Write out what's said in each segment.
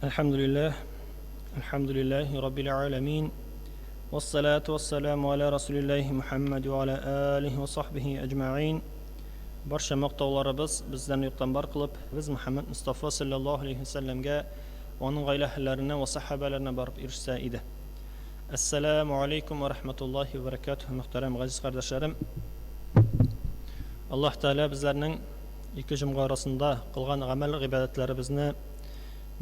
Alhamdulillah, alhamdulillahi rabbil alamin, wassalatu wassalamu ala rasulillahi Muhammad wa ala alihi wa sahbihi ajma'in. Barcha maqtovlarimiz bizdan yo'qdan bar qilib, biz Muhammad Mustafa sallallohu alayhi vasallamga va uning oila ahllarini va sahobalarına barib erishsa edi. Assalomu alaykum va rahmatullohi va barakatuh. Muhtaram aziz qardoshlarım. Alloh taolo bizlarning ikki jum'a orasida qilgan amal ibodatlarimizni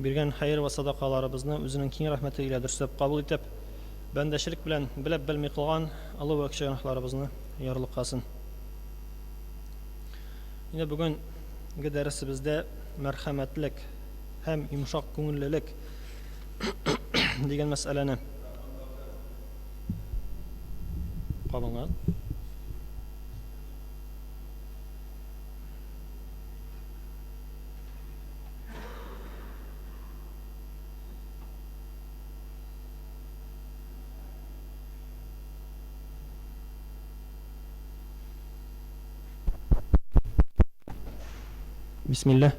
bergan xayr va sadaqalarimizni o'zining keng rahmati ila dirslab qabul etib, bandashilik bilan bilib bilmay qilgan Alloh va kishonlarimizni yorliq qilsin. Yine bugungi darsimizda marhamatlik ham yumshoq ko'ngillilik degan masalani qolgan. Bismillah.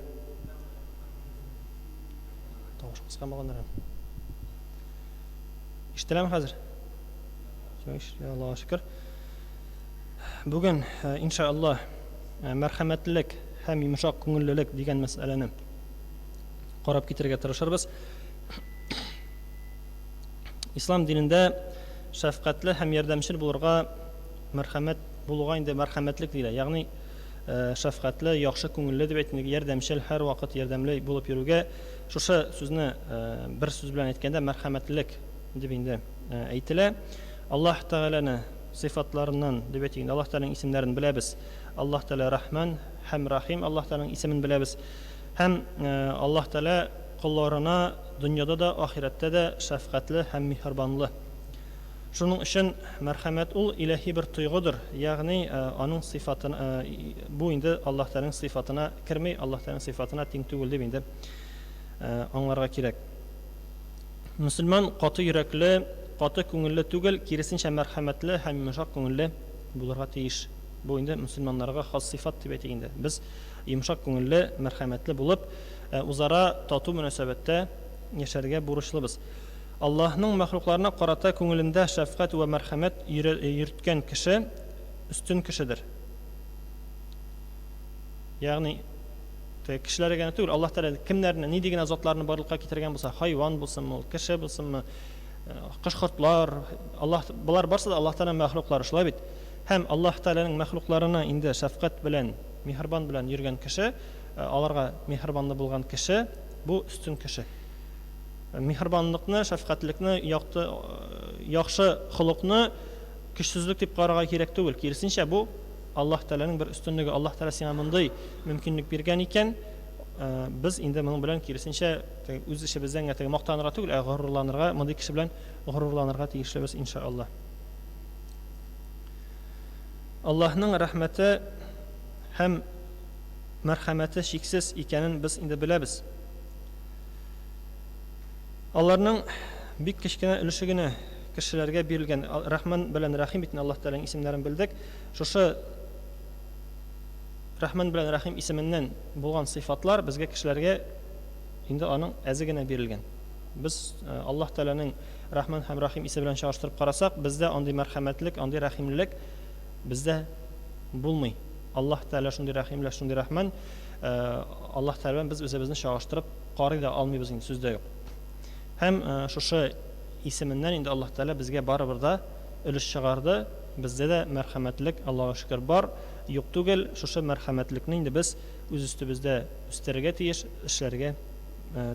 Tovuş kıskan bağlanırım. İştiram hazır. Allah'a şükür. Bugün inşallah merhametlilik hem yumuşak ko'ngillilik degan masalani qarab ketirga tirishamiz. İslam dininde shafqatli hem yordamchil bo'lurga marhamat bo'lgan indi marhamatlik deyiladi. Ya'ni shafqatli, yaxshi ko'ngilli deb aytdik, yordamchil, har vaqt yordamli bo'lib yuruvga shusha so'zni bir so'z bilan aytganda marhamatlilik deb endi aytiladi. Alloh taolaning sifatlaridan deb aytdik, Alloh taolaning ismlarini bilamiz. Alloh taolo Rahman ham Rahim, Alloh taolaning ismini bilamiz. Ham Alloh taolo qullarına dunyoda da oxiratda da shafqatli ham mehribonli. Şunun için merhamet ul ilahi bir tuyg'udur. Ya'ni onun sıfatına bu indi Alloh taolaning sifatına kirmay, Alloh taolaning sifatına teng tugul deb endi anlarga kerak. Musulmon qoti yurakli, qoti ko'ngilli tugul, kirisincha marhamatli ham yumshoq ko'ngilli bo'lurga tegish. Bu endi musulmonlarga xos sifat deb aytganda biz yumshoq ko'ngilli, marhamatli bo'lib, o'zaro totuv munosabatda yasharga burushlimiz. Allah'ın mahluklarına qarata ko'ngilinde şefkat ve merhamet yürütken kişi üstün kişidir. Yani kişilere gene tugul Allah Teala kimlerine ne degen zatlarını barlıkka getirgen bolsa, hayvan bolsunmu, kişi bolsunmu, kışkırtlar, Allah bular barsa da Allah Teala'nın mahlukları şulay bit. Hem Allah Teala'nın mahluklarına indi şefkat bilen, mihriban bilen yürgen kişi, alarga mihribanlı bulgan kişi bu üstün kişi. Mehribonlikni, shafqatlikni, yaxshi xuluqni kuchsizlik deb qaraga kerak tugul. Kirisincha bu Alloh taolaning bir ustunligi. Alloh taolo senga bunday mumkinlik bergan ekan, biz endi buning bilan kirisincha o'z ishimizdan maqtanirga tugul, g'ururlanirga, bunday kishi bilan g'ururlanirga tegishlibiz inshaalloh. Allohning rahmati ham marhamati cheksiz ekanini biz endi bilamiz. Allah'ın bir kichkina ülüşügini kişilerge berilgen Rahman bilen Rahim etini Allah Teala'nın isimlerini bildik. Şuşu Rahman bilen Rahim isiminden bulgan sıfatlar bizge kişilerge indi onun ezigine berilgen. Biz Allah Teala'nın Rahman hem Rahim ismi bilen çağrıştırıp qarasak, bizde andi merhametlik, andi rahimlilik bizde bulmay. Allah Teala şundi Rahimle, şundi Rahman, Allah Teala biz özümüzü çağrıştırıp qarida almayız indi sözde yok. Hem şuşu isiminden indi Allah Teala bizge baribir da ülüş çıgardı. Bizde de merhametlik Allah'a şükür bar. Yok tugul şuşu merhametlikni indi biz öz üstübüzde üstlerge teyiş, işlerge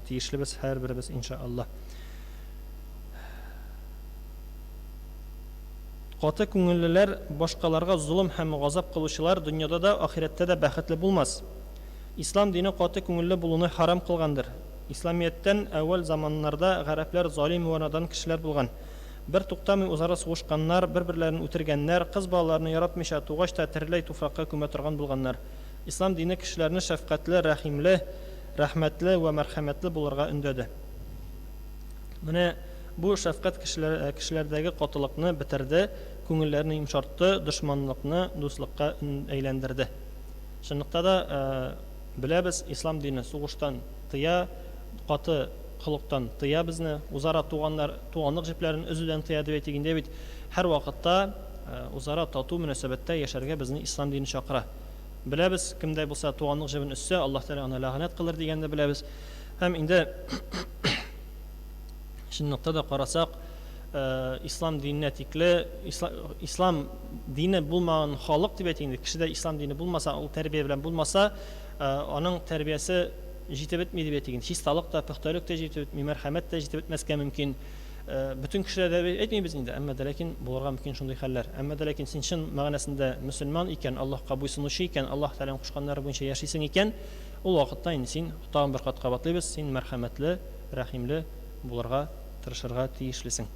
teyişli biz her birimiz inşallah. Qatı ko'ngilliler boshqalarga zulm hem g'azab qiluvchilar dunyoda da oxiratda da baxtli bo'lmas. İslam dini qatı ko'ngilli bo'luni haram qilgandir. İslamiyet'ten evvel zamanlarda Araplar zalim ve nadan kişiler bulgan. Bir tuqtamay o'zaro soğuşkanlar, birbirlerini o'tirganlar, kız balalarını yaratmışa tuğaçta tirilay tufraqqa ko'matirgan bulganlar. İslam dini kişilerini şefqatli, rahimli, rahmetli ve merhametli bulurga ündedi. Mine bu şefqat kişilerdeki qatılıqni bitirdi, ko'ngillerini yumshartdi, düşmanlıqni do'stlikqa aylandirdi. Şunliqta da bilamiz, İslam dini so'g'ishdan tiya, qatı холыктан тыя безне, үзара туганлык җепләрен өзүдән тыя дип әйтгәндә бит, һәр вакытта үзара тату мөнәсәбәттә яшәргә безне ислам дине чакыра. Беләбез, кемдә булса туганлык җебен өссе, Аллаһ Тәгалә аны ләгънәт кылыр дигәнне беләбез. Һәм инде чынлыкта да карасак, ислам диненә тикле, ислам дине булмаган халык дип әйтәйин, кешедә ислам дине булмаса, ул тәрбия белән булмаса, аның тәрбиясе җитеп бетми дип әйтәйин. Чисталык та, пөхтәлек тә җитеп бетми, мәрхәмәт тә җитеп бетмәскә мөмкин. Bütün kişilerde etmeyimiz inде, әмма дә ләкин булырга мөмкин шундый хәлләр. Әмма дә ләкин син чын мәгънәсендә мөселман икән, Аллаһка буйсынучы икән, Аллаһ Тәгаләнең кушканнары буенча яшисең икән, ул вакытта инде син тагын бер кат кабатлыйбыз, син мәрхәмәтле, рәхимле булырга тырышырга тиешлесең.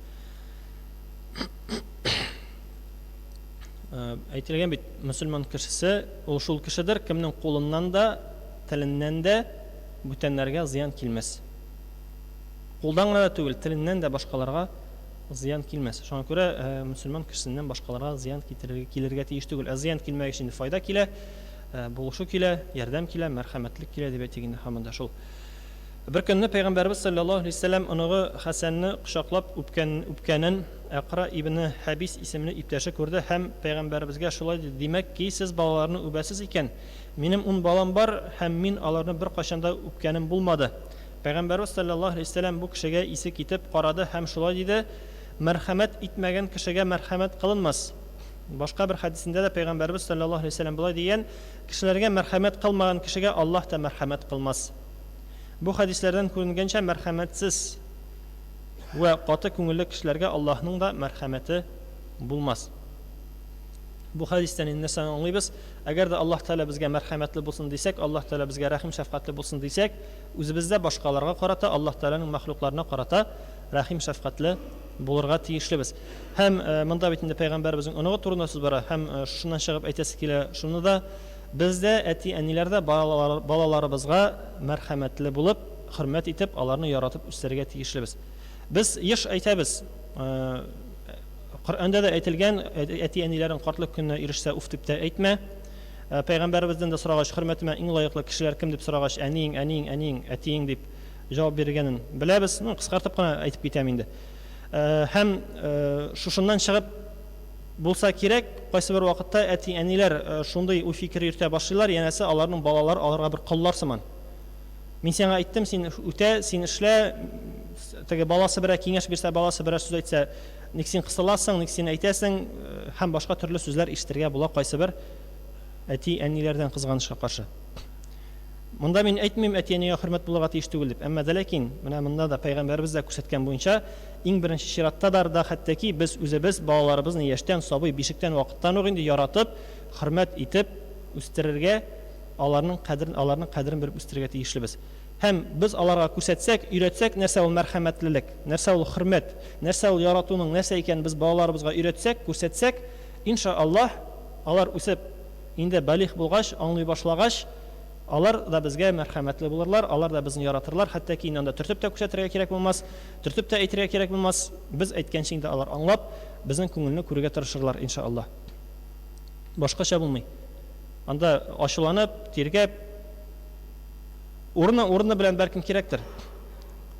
Әйтелгән бит, мөселман кешесе ул шул кешедер, кемнең кулыннан да, теленнән дә бүтәннәргә зыян килмәс. Кулдан гына түгел, теленнән дә башкаларга зыян килмәс. Шуңа күрә мөселман кешесеннән башкаларга зыян килергә тиеш түгел. Зыян килмәгән өчен файда килә, булышу килә, ярдәм килә, мәрхәмәтлек килә дип әйтгәндә һаманда шул. Бер көнне Пәйгамбәрбез саллаллаһу алейһи ва саллям оныгы Хәсәнне кочаклап үпкәнен Әқра ибне Хәбис исемле иптәше күрде һәм Пәйгамбәрбезгә шулай диде: "Димәк ки, сез балаларны үбәсез икән. Минем 10 балам бар һәм мин аларны бер кашанда үпкәнем булмады." Пәйгамбәрбез саллаллаһу алейһи ва саллям бу кешегә исе китеп карады һәм шулай диде: "Мәрхәмәт итмәгән кешегә мәрхәмәт кылынмас." Башка бер хадисендә дә Пәйгамбәрбез саллаллаһу алейһи ва саллям булай дигән: "Кешеләргә мәрхәмәт кылмаган кешегә Аллаһ та мәрхәмәт кылмас." Бу хадисләрдән күренгәнчә, мәрхәмәтсез вә каты күңелле кешеләргә Аллаһның да мәрхәмәте булмас. Бу хадистән нәрсәне аңлыйбыз? Әгәр дә Аллаһ Тәгалә безгә мәрхәмәтле булсын дисәк, Аллаһ Тәгалә безгә рәхим шәфкатьле булсын дисәк, үзебездә башкаларга карата, Аллаһ Тәгаләнең мәхлукларына карата рәхим шәфкатьле булырга тиешлебез. Һәм монда бит инде Пәйгамбәрбезнең оныгы турында сүз бара, һәм шуннан чыгып әйтәсе килә, шуны да бездә әти-әниләрдә балаларыбызга мәрхәмәтле булып, хөрмәт итеп, аларны яратып үстерергә тиешлебез. Без еш әйтәбез, Коръәндә дә әйтелгән, әти-әниләрен картлык көненә ирешсә уф дип тә әйтмә. Пәйгамбәрбездән дә сорагач, хөрмәтемә иң лаеклы кешеләр кем дип сорагач, әниң, әтиң дип җавап биргәнен беләбез. Кыскартып кына әйтеп китәм инде. Һәм шушыннан чыгып булса кирәк, кайсы бер вакытта әти-әниләр шундый уй фикер йөртә башлыйлар, янәсе аларның балалары аларга бер кыллар сыман. Мин сиңа әйттем, син үтә, син эшлә, теге баласы берәр киңәш бирсә, баласы берәр сүз әйтсә, ник син кысыласың, ник син әйтәсең, һәм башка төрле сүзләр ишетергә була кайсы бер әти-әниләрдән кызганышка каршы. Монда мин әйтмим әти-әнигә хөрмәт булырга тиеш түгел дип, әмма дә ләкин менә монда да Пәйгамбәрбез дә күрсәткән буенча, иң беренче чиратта да хәтта ки без үзебез балаларыбызны яшьтән, сабый, бишектән вакыттан ук инде яратып, хөрмәт итеп үстерергә, аларның кадерен биреп үстерергә тиешлебез. Һәм без аларга күрсәтсәк, өйрәтсәк, нәрсә ул мәрхәмәтлелек, нәрсә ул хөрмәт, нәрсә ул яратуның нәрсә икән без балаларыбызга өйрәтсәк, күрсәтсәк, иншааллаһ, алар үсеп инде балих булгач, аңлый башлагач, алар да безгә мәрхәмәтле булырлар, алар да безне яратырлар, хәтта ки инде төртеп тә күрсәтергә кирәк булмас, төртеп тә әйтергә кирәк булмас, без әйткәнчә инде алар аңлап, безнең күңелне күрергә тырышырлар иншааллаһ. Башкача булмый. Анда ачуланып, тиргәп, урыны белән бәлкем кирәктер.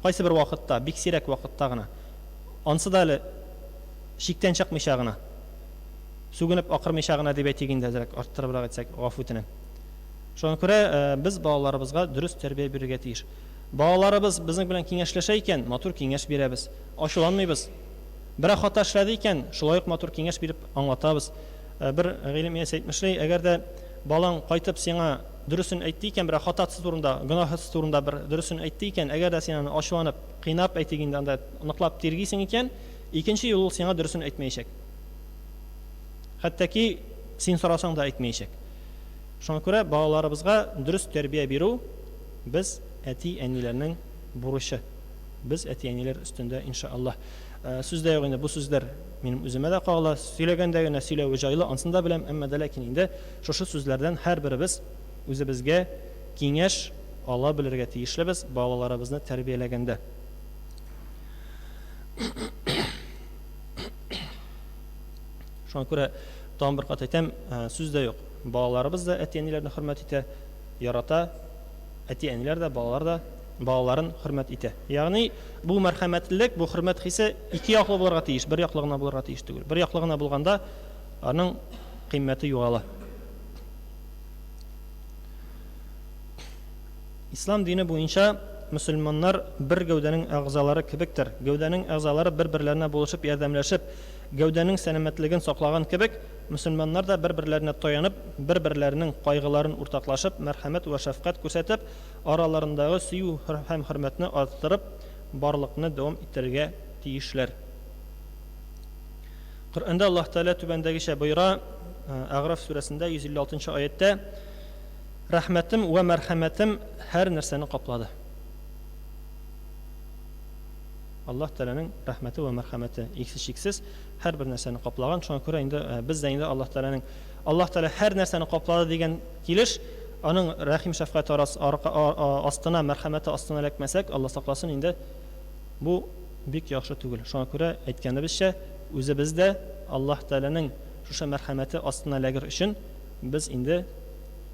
Кайсы бер вакытта, бик сирәк вакытта гына. Ансы да әле шиктән чыкмыйча гына, сүгенеп акырмыйча гына дип әйтгәндә дирәк арттырыбрак әйтсәк, гафу үтенәм. Шуңа күрә без балаларыбызга дөрес тәрбия бирергә тиеш. Балаларыбыз безнең белән киңәшләшә икән, матур киңәш бирәбез. Ачуланмыйбыз. Берәр хата эшләде икән, шулай ук матур киңәш биреп аңлатабыз. Бер гыйлем иясе әйтмешли, әгәр дә балаң кайтып сиңа дөресен әйтте икән, берәр хатасы турында, гөнаһысы турында бер дөресен әйтте икән, әгәр дә син аны ачуланып, кыйнап әйтгәндә, анда ныклап тиргисең икән, икенче юл сиңа дөресен әйтмәячәк. Хәтта ки син сорасаң да әйтмәячәк. Шуңа күрә балаларыбызга дөрес тәрбия бирү без әти-әниләрнең бурычы. Без әти-әниләр өстендә иншааллаһ. Сүздә юк инде, бу сүзләр минем үземә дә кагыла, сөйләгәндә генә сөйләү җайлы, ансында беләм, әмма дә ләкин инде шушы сүзләрдән һәрберебез үзебезгә киңәш ала белергә тиешлебез балаларыбызны тәрбияләгәндә. Шуңа күрә тагын бер кат әйтәм, сүздә юк. Балаларыбыз да әти-әниләрне хөрмәт итә, ярата, әти-әниләр дә, балалар да балаларын хөрмәт итә. Ягъни бу мәрхәмәтлелек, бу хөрмәт хисе ике яклы булырга тиеш, бер яклы гына булырга тиеш түгел. Бер яклы гына булганда аның кыйммәте югала. Ислам дине буенча мөселманнар бер гәүдәнең әгъзалары кебектер. Гәүдәнең әгъзалары бер-берләренә булышып, ярдәмләшеп, гәүдәнең сәламәтлеген саклаган кебек, мөселманнар да бер-берләренә таянып, бер-берләренең кайгыларын уртаклашып, мәрхәмәт ва шәфкать күрсәтеп, араларындагы сөю һәм хөрмәтне арттырып, барлыкны дәвам иттерергә тиешләр. Коръәндә Аллаһ Тәгалә түбәндәгечә боера, Әгъраф сүрәсендә 156-нчы аятта: "Рәхмәтем ва мәрхәмәтем һәр нәрсәне каплады." Аллаһ Тәгаләнең рәхмәте ва мәрхәмәте иксез-чиксез һәр бер нәрсәне каплаган. Шуңа күрә инде без дә инде Аллаһ Тәгалә һәр нәрсәне каплады дигән килеш, аның рәхим шәфкать астына, мәрхәмәте астына эләкмәсәк, Алла сакласын, инде бу бик яхшы түгел. Шуңа күрә әйткәнебезчә, үзебез дә Аллаһ Тәгаләнең шушы мәрхәмәте астына эләгер өчен без инде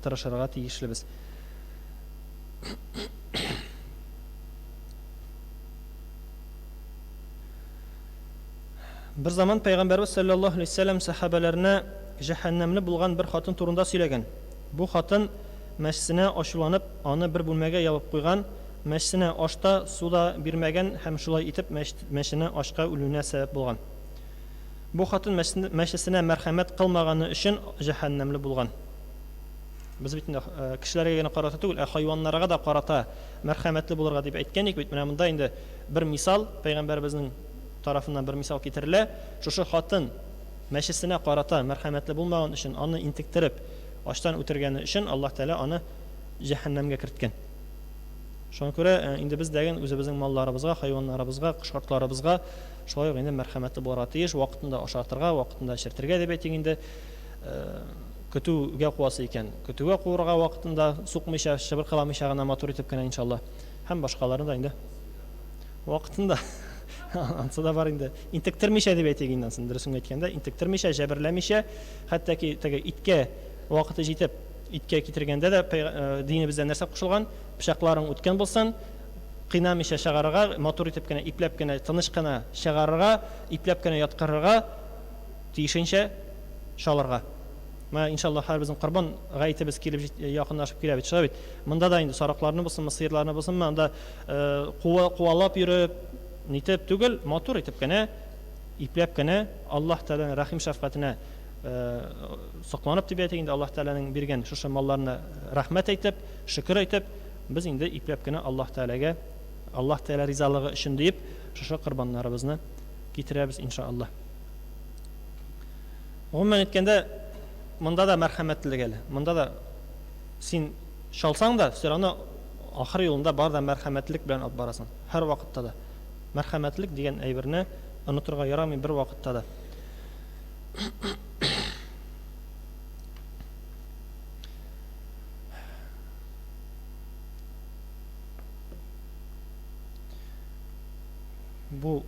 тырышырга тиешлебез. Бер заман Пәйгамбәрбез саллаллаһу алейһи ва саллям сахабаларына җәһәннәмле булган бер хатын турында сөйләгән. Бу хатын мәчесенә ачуланып, аны бер бүлмәгә ябып куйган, мәчесенә ашта, суда бирмәгән һәм шулай итеп мәчесенә ашка үлүенә сәбәп булган. Бу хатын мәчесенә мәрхәмәт кылмаганы өчен җәһәннәмле булган. Без бит кешеләргә генә карата түгел, хайваннарга да карата мәрхәмәтле булырга дип әйткән идек бит. Менә монда инде бер мисал, Пәйгамбәрбезнең тарафыннан бер мисал китерелә. Шушы хатын мәчесенә карата мәрхәмәтле булмаган өчен, аны интектереп, аштан үтергәне өчен Аллаһ Тәгалә аны җәһәннәмгә керткән. Шуңа күрә инде без дәген үзебезнең малларыбызга, хайваннарыбызга, кош-картларыбызга шулай ук инде мәрхәмәтле булырга тиеш, вакытында ашатырга, вакытында эчертергә дип әйтик инде. Көтүгә куасы икән, көтүгә куырга вакытында, сукмыйча, шыбыр кыламыйча гына матур итеп кенә иншаллаһ. Һәм башкаларын да инде вакытында ансыда бар инде. Интектермичә дип әйтик инде, дөресен әйткәндә, интектермичә, җәберләмичә, хәтта теге иткә вакыты җитеп, иткә китергәндә дә динебездә нәрсә кушылган? Пычакларың үткән булсын, кыйнамыйча чыгарырга, матур итеп кенә, ипләп кенә, тыныч кына чыгарырга, ипләп кенә яткырырга, тиешенчә шалырга. Ма иншаллаһ һәр безнең Корбан гаетебез килеп якынлашып килә бит, шулай бит. Монда да инде сарыкларны булсын, сыерларны булсын, монда куалап йөреп, нитеп түгел, матур итеп кенә, ипләп кенә Аллаһ Тәгаләнең рәхим шәфкатенә сокланып дип әйтик инде, Аллаһ Тәгаләнең биргән шушы малларына рәхмәт әйтеп, шөкер әйтеп, без инде ипләп кенә Аллаһ Тәгаләгә, Аллаһ Тәгалә ризалыгы өчен дип, шушы корбаннарыбызны китерәбез иншааллаһ. Гомумән әйткәндә, монда да мәрхәмәтлелек әле. Монда да син шалсаң да, син аны ахыр юлында бар да мәрхәмәтлелек белән алып барасың. Һәр вакытта да мәрхәмәтлелек дигән әйберне онытырга ярамый бер вакытта да. Бу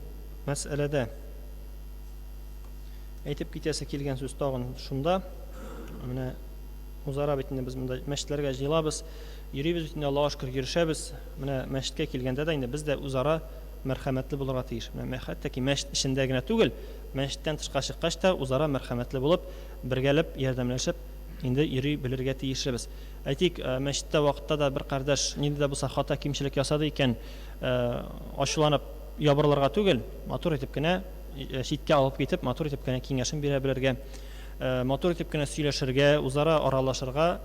мәсьәләдә әйтеп китәсе килгән сүз тагын шунда. Менә узара бит инде без монда мәчетләргә җыелабыз, йөрибез бит инде, Аллаһка шөкер, йөрешәбез. Менә мәчеткә килгәндә дә инде без дә узара мәрхәмәтле булырга тиеш. Менә хәтта ки мәчет эчендә генә түгел, мәчеттән тышка чыккач та узара мәрхәмәтле булып, бергәләп, ярдәмләшеп инде йөри белергә тиешбез. Әйтик, мәчеттә вакытта да бер кардәш ниндидә булса хата, кимчелек ясады икән, ачуланып ябырларга түгел, матур итеп кенә читкә алып китеп, матур итеп кенә киңәшен бирә белергә, матур итеп кенә сөйләшергә, үзара аралашырга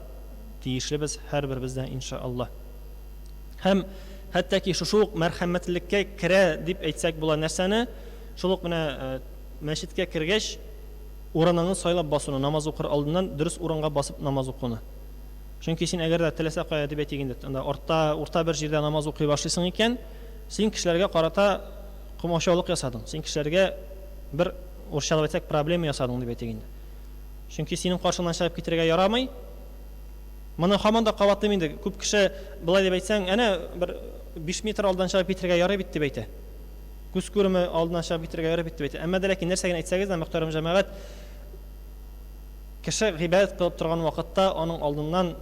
тиешлебез һәрберебездә иншааллаһ. Һәм хәтта ки шушы ук мәрхәмәтлеккә керә дип әйтсәк була нәрсәне, шул ук менә мәчеткә кергәч, урыныңны сайлап басуны, намаз укыр алдыннан дөрес урынга басып намаз укуны. Чөнки син әгәр дә теләсә кая дип әйтик инде, урта бер җирдә намаз укый башлыйсың икән, син кешеләргә карата комачаулык ясадың. Син кешеләргә бер урысчалап әйтсәк проблема ясадың дип әйтик инде. Чөнки синең каршыңнан чыгып китергә ярамый. Моны һаман да кабатлыйм инде. Күп кеше булай дип әйтсәң, әнә бер 5 метр алдан чыгып китергә ярый бит дип әйтә. Күз күреме алдан чыгып китергә ярый бит дип әйтә. Әмма дә ләкин нәрсә генә әйтсәгез дә, мөхтәрәм җәмәгать, кеше гыйбадәт кылып торган вакытта аның алдыннан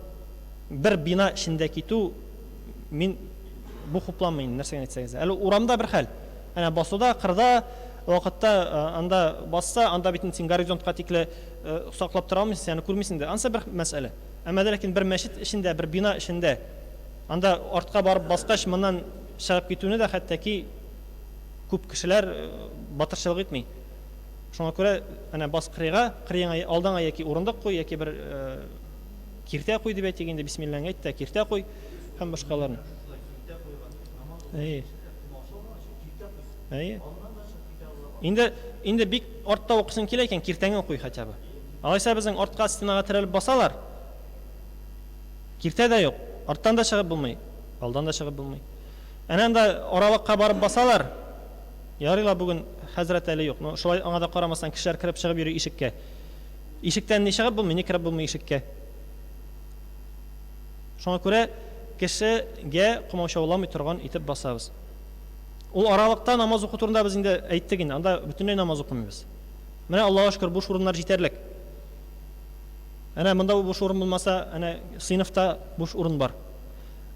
бер бина эчендә китү, мин бу хупланмый нәрсәгә әйтсәгез. Әле урамда бер хәл. Әнә басуда, кырда вакытта анда басса, анда бит син горизонтка тикле саклап тора алмыйсың, яны күрмисең дә. Ансы бер мәсьәлә. Әмма ләкин бер мәчет эчендә, бер бина эчендә анда артка барып баскач, моннан чыгып китүне дә хәтта күп кешеләр батырчылык итми. Шуңа күрә әнә бас кырыйга, кырыйга алдыңа яки урындык куй, яки бер киртә куй дип әйтгәндә бисмиллаһ әйт тә киртә куй һәм башкаларны. Инде бик артта укысын килә икән, киртәңне куй хотя бы. Алайса безнең артка стенага терәлеп басалар. Киртә дә юк, арттан да чыгып булмый, алдан да чыгып булмый. Әнә анда аралыкка барып басалар. Ярыйла бүген хәзрәт әле юк. Шулай аңа да карамастан кешеләр кирип чыгып йөри ишеккә. Ишектән ни чыгып булмый, ни кирип булмый ишеккә. Шуңа күрә кешегә кымаушауламый торган итеп басабыз. Ул аралыкта намаз уку турында без инде әйттек инде. Анда бөтенләй намаз укымыйбыз. Менә Аллаһка шөкер, буш урыннар җитәрлек. Әнә монда буш урын булмаса, әнә сыйныфта буш урын бар.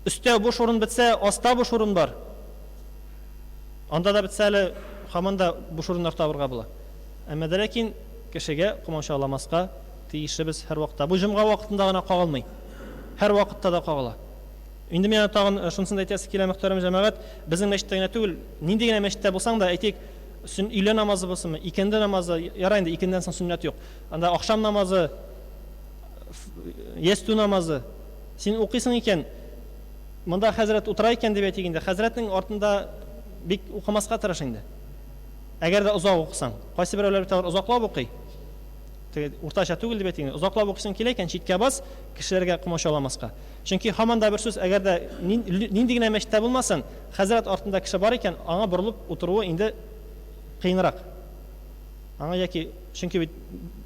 Өстә буш урын бетсә, аста буш урын бар. Анда да бетсә әле һаманда буш урыннар табырга була. Әмма ләкин кешегә кымаушауламаска тиешбез һәр вакытта. Бу җомга вакытында гына кагылмый. Һәр вакытта да кагыла. Инде мен тагын шунысын да әйтәсе килә мөхтәрәм җәмәгать, безнең мәчеттә генә түгел, нинди генә мәчеттә булсаң да, әйтик, өйлә намазы булсынмы, икенде намазы, ярый инде икендән соң сөннәт юк. Анда ахшам намазы, ястү намазы, син укыйсың икән, монда хәзрәт утыра икән дип әйтик инде, хәзрәтнең артында бик укымаска тырыш инде. Әгәр дә озак укысаң, кайсы берәүләр бит озаклап укый. Уртача түгел дип әйтик, озаклап укыйсың килә икән, читкә бас, кешеләргә кымаушауламаска. Чөнки һаман да бер сүз, әгәр дә нинди генә мәчеттә булмасын, хәзрәт артында кеше бар икән, аңа борылып утыруы инде кыйнрак. Аңа яки чөнки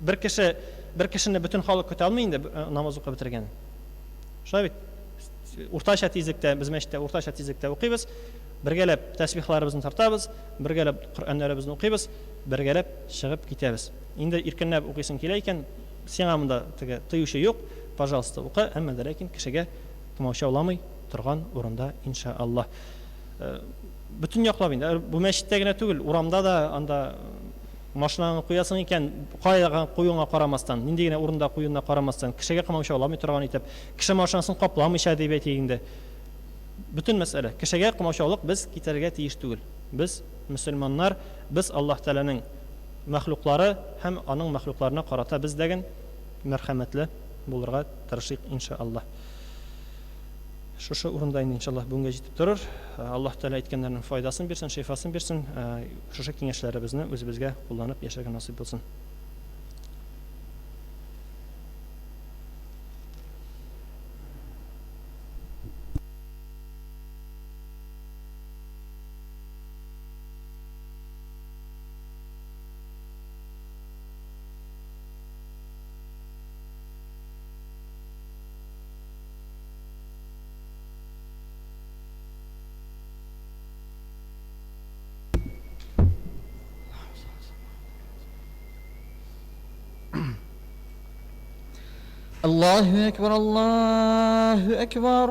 бер кешене бөтен халык көтә алмый инде намаз укып бетергән. Шулай бит. Уртача тизлектә, без мәчеттә уртача тизлектә укыйбыз, бергәләп тәсбихларыбызны тартабыз, бергәләп Коръәннәребезне укыйбыз, бергәләп чыгып китәбез. Инде иркенләп укыйсың килә икән, сиңа монда теге тыючы юк, пожалуйста, укы, әмма ләкин кешегә кымаушауламый торган урында иншааллаһ. Бүтән яклап инде, бу мәчеттә генә түгел, урамда да анда машинаны куясың икән, кайга куюңа карамастан, нинди генә урында куюына карамастан, кешегә кымаушауламый торган итеп, кеше машинасын капламыйча дип әйтик инде. Бүтән мәсьәлә, кешегә кымаушаулык без китәргә тиеш түгел. Без мөселманнар, без Аллаһ Тәгаләнең мәхлуклары һәм аның мәхлукларына карата без дәген мәрхәмәтле булырга тырышыйк иншааллаһ. Шушы урында инде иншааллаһ бүгенгә җитеп торыр. Аллаһ Тәгалә әйткәннәрнең файдасын бирсен, шифасын бирсен. Шушы киңәшләребезне үзебезгә кулланып яшәргә насыйп булсын. الله أكبر الله أكبر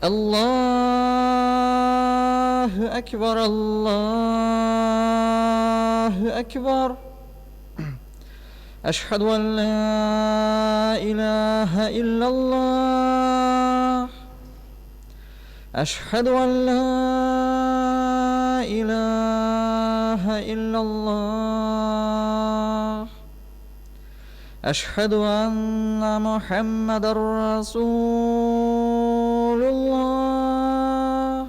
الله أكبر الله أكبر أشهد أن لا إله إلا الله أشهد أن لا إله إلا الله أشهد أن محمد رسول الله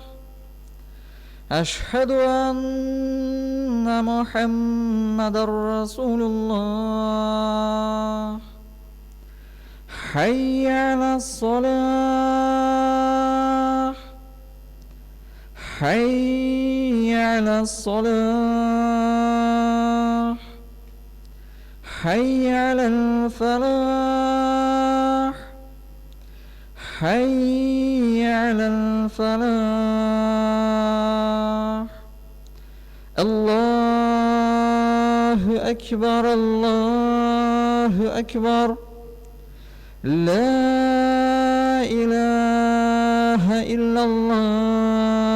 أشهد أن محمد رسول الله حي على الصلاة حي على الصلاة حي على الفلاح حي على الفلاح الله أكبر لا إله إله إلا الله.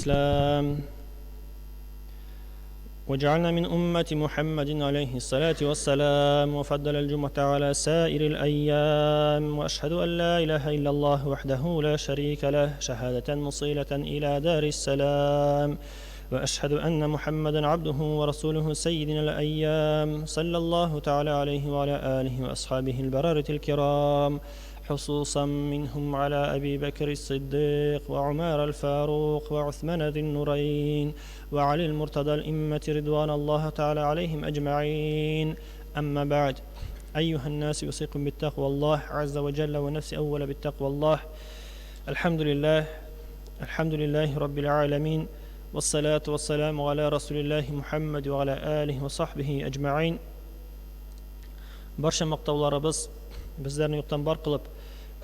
الإسلام وجعلنا من أمة محمد عليه الصلاة والسلام وفضل الجمعة على سائر الأيام وأشهد أن لا إله إلا الله وحده لا شريك له شهادة مصيلة إلى دار السلام وأشهد أن محمدا عبده ورسوله سيدنا الأيام صلى الله تعالى عليه وعلى آله وأصحابه البررة الكرام خصوصا منهم على أبي بكر الصديق وعمر الفاروق وعثمان ذي النورين وعلي المرتضى الإمة رضوان الله تعالى عليهم أجمعين. أما بعد، أيها الناس أوصيكم بالتقوى الله عز وجل ونفسي أول بالتقوى الله. الحمد لله رب العالمين والصلاة والسلام على رسول الله محمد وعلى آله وصحبه أجمعين. Barcha maqtovlarimiz bizlarni yo'qdan bor qilib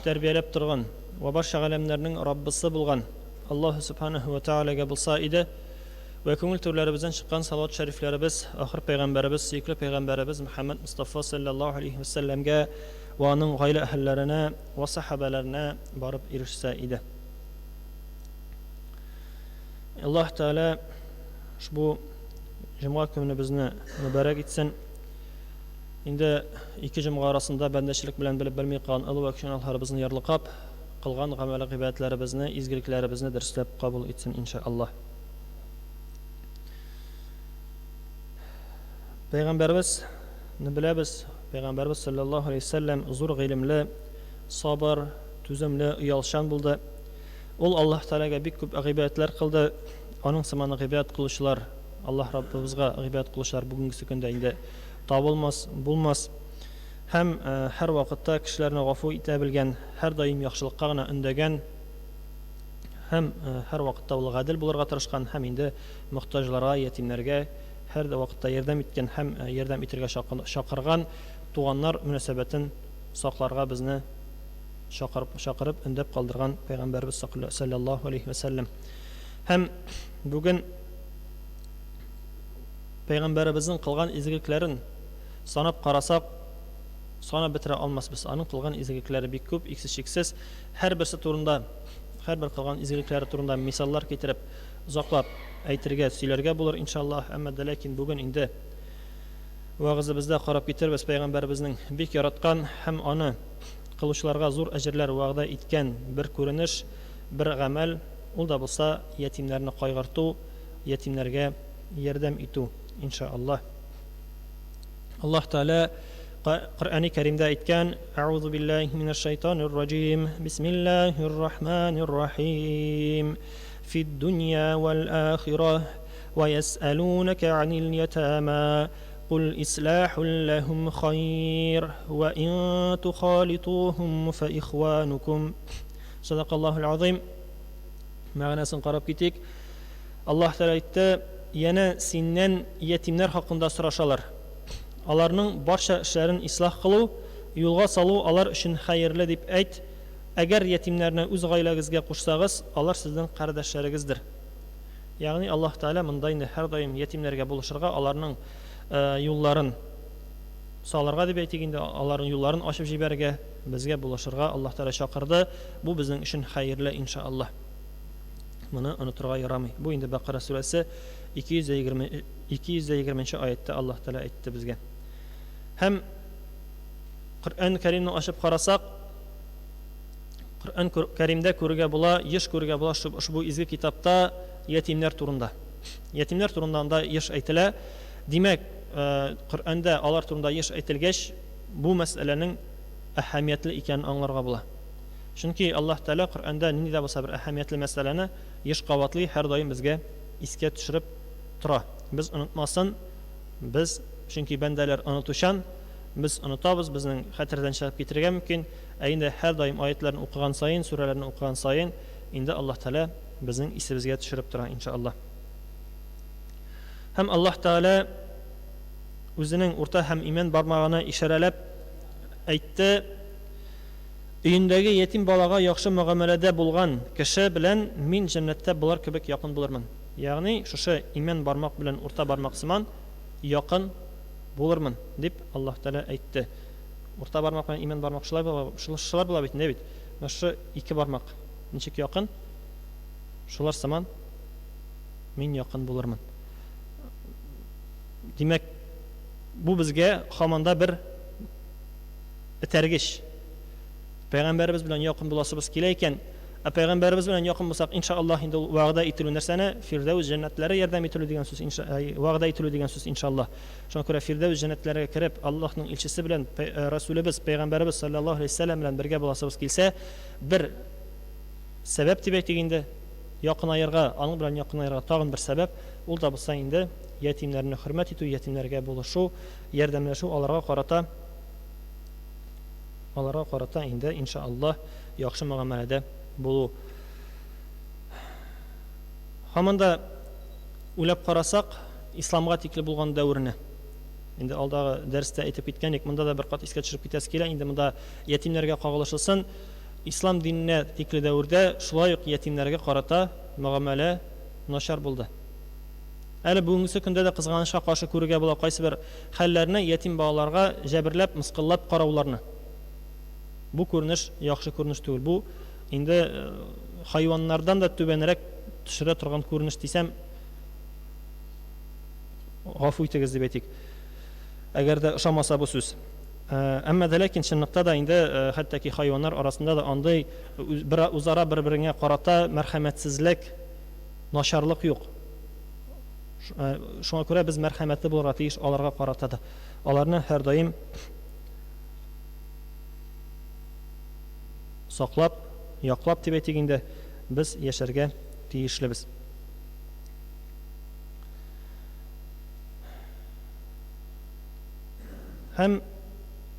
tarbiyalab turgan va barcha alamlarning Robbisi bo'lgan Alloh subhanahu va taolaga bo'lsa edi va ko'ngil turlarimizdan chiqqan salovat shariflarimiz oxir payg'ambarimiz, suyukli payg'ambarimiz Muhammad Mustafa sallallohu alayhi va sallamga va uning oila ahillarına va sahabalarına borib erishsa edi. Alloh taolo ushbu juma kunini bizni muborak etsin. Endi ikki juma orasida bandachilik bilan bilib bilmay qolgan Alloh va kishonlarimizni yarliqab, qilgan amal qibatlarimizni, izgiliklarimizni darslab qabul etsin inshaalloh. Payg'ambarimizni bilamiz. Payg'ambarimiz sallallohu alayhi vasallam zo'r ilmli, sabr, tuzumli, uyalchan bo'ldi. Ul Alloh taolaga bek ko'p g'ibatlar qildi. Onun samana g'ibat qilishlar, Alloh Rabbimizga g'ibat qilishlar bugungi kunda endi bulmaz. Hem her vaqtda kishilarni g'afu eta bilgan, har doim yaxshilikqa gina undagan, hem her vaqtda ul adil bo'lishga tirishgan, hem endi muhtojlarga, yetimlarga her vaqtda yordam etgan, hem yordam etirga chaqirgan tuganlar munosabatin saqlarga bizni chaqirib undab qoldirgan payg'ambarimiz sallallohu alayhi vasallam. Hem bugün payg'ambarimizning qilgan izgiliklarini sanab qarasak, sanab bitira olmasmiz. Onun qilgan izgiliklari bek ko'p, cheksiz. Har birisi turunda, har bir qilgan izgiliklari turunda misollar keltirib, uzoqlab aytirga, suylarga bo'lar inshaalloh. Ammo lekin bugun endi va'zimizda qarab ketirib, payg'ambarimizning bek yaratgan ham uni qiluvchilarga zo'r ajrlar va'da etgan bir ko'rinish, bir amal, ul da bo'lsa yetimlarni qayg'artu, yetimlarga yordam etu inshaalloh. Alloh taolo Qur'oni Karimda aytgan: "A'udhu billahi minash shaytonir rojim. Bismillahir rohmanir rohim. Fid dunya wal akhirah wa yas'alunaka 'anil yatama qul islahun lahum khayr wa in tukhalituhum fa ikhwanukum." Sadaqallohul azim. Ma'nosini qarab ketik. Alloh taolo aytdi: "Yana sendan yetimlar haqında so'rashalar. Alarning barcha ishlarini isloh qiluv, yo'lga saluv alar uchun xayrli deb ayt. Agar yetimlarni o'z oilangizga qo'shsangiz, alar sizning qarindoshlaringizdir." Ya'ni Alloh taolo bunday har doim yetimlarga bo'lishirga, alarning yo'llarini solarga deb aytganda, alarning yo'llarini ochib jibarga, bizga bo'lishirga Alloh taolo chaqirdi. Bu bizning uchun xayrli inshaalloh. Buni unuturga yaramay. Bu endi Baqara surasi 220-oyatda Alloh taolo aytdi bizga. Hem Qur'on Karimni ochib qarasak, Qur'on Karimda ko'rga bo'la, yesh ko'rga bo'la ushbu izgi kitobda yetimlar turunda. Yetimlar turunda yesh aytila. Demak, Qur'onda ular turunda yesh aytilgach, bu masalaning ahamiyatli ekanini anglarga bo'la. Chunki Alloh taolo Qur'onda nida bo'lsa bir ahamiyatli masalani yesh qavatli har doim bizga esga tushirib tura. Biz unutmasin, biz chunki bandalar unutushan, biz unutamiz, bizning xatardan chiqib ketirga mumkin. Endi har doim oyatlarni o'qigan sayin, suralarni o'qigan sayin endi Alloh taolo bizning esimizga tushirib tura inshaalloh. Ham Alloh taolo o'zining o'rta ham iymon barmog'ini ishoralab aytdi: "Uyindagi yetim bolaga yaxshi muomalada bo'lgan kishi bilan men jannatda bular kebek yaqin bo'larman." Ya'ni shusha iymon barmoq bilan o'rta barmoq simon yaqin bo'larman deb Alloh taolo aytdi. O'rta barmoq bilan iymon barmoq shular bo'la bitdi. Mana shu ikki barmoq nechik yaqin? Shular simon мин якын булырмын. Димәк, бу безгә һаманда бер этәргеч. Пәйгамбәрбез белән якын буласыбыз килә икән, пәйгамбәрбез белән якын булсак, иншааллаһ, инде вәгъдә ителү нәрсәне Фирдәүс җәннәтләре ярдәм ителү дигән сүз, вәгъдә ителү дигән сүз иншааллаһ. Шуңа күрә Фирдәүс җәннәтләргә кереп, Аллаһның илчесе белән, Расулыбыз, пәйгамбәрбез саллаллаһу алейһи ва саллям белән бергә буласыбыз килсә, бер сәбәп дип әйтик инде, якынайырга, аның белән якынайырга тагын бер сәбәп, ул да булса инде ятимнәрне хөрмәт итү, ятимнәргә булышу, ярдәмләшү, аларга карата инде иншааллаһ яхшы мөгамәләдә булу. Һаманда уйлап карасак, исламга тикле булган дәврне, инде алдагы дәрестә әйтеп киткәнек, монда да бер кат искә төшереп китәс килә, инде монда ятимнәргә кагылышлысын, ислам диненә тикле дәврдә шулай ук ятимнәргә карата мөгамәлә начар булды. Әле бүгенге көндә дә кызганычка каршы күрергә була кайсы бер хәлләрне, ятим балаларга җәберләп, мыскыллап карауларны. Бу күренеш яхшы күренеш түгел. Бу инде хайваннардан да түбәнрәк төшерә торган күренеш дисәм, гафу итегез дип әйтик. Әгәр дә ошамаса бу сүз. Әмма дә ләкин чынлыкта да инде хәтта ки хайваннар арасында да андай үзара бер-береңә карата мәрхәмәтсезлек, начарлык юк. Шуңа күрә без мәрхәмәтле булырга тиеш аларга карата да. Аларны һәр даим саклап, яклап дип әйтик инде, без яшәргә тиешлебез. Һәм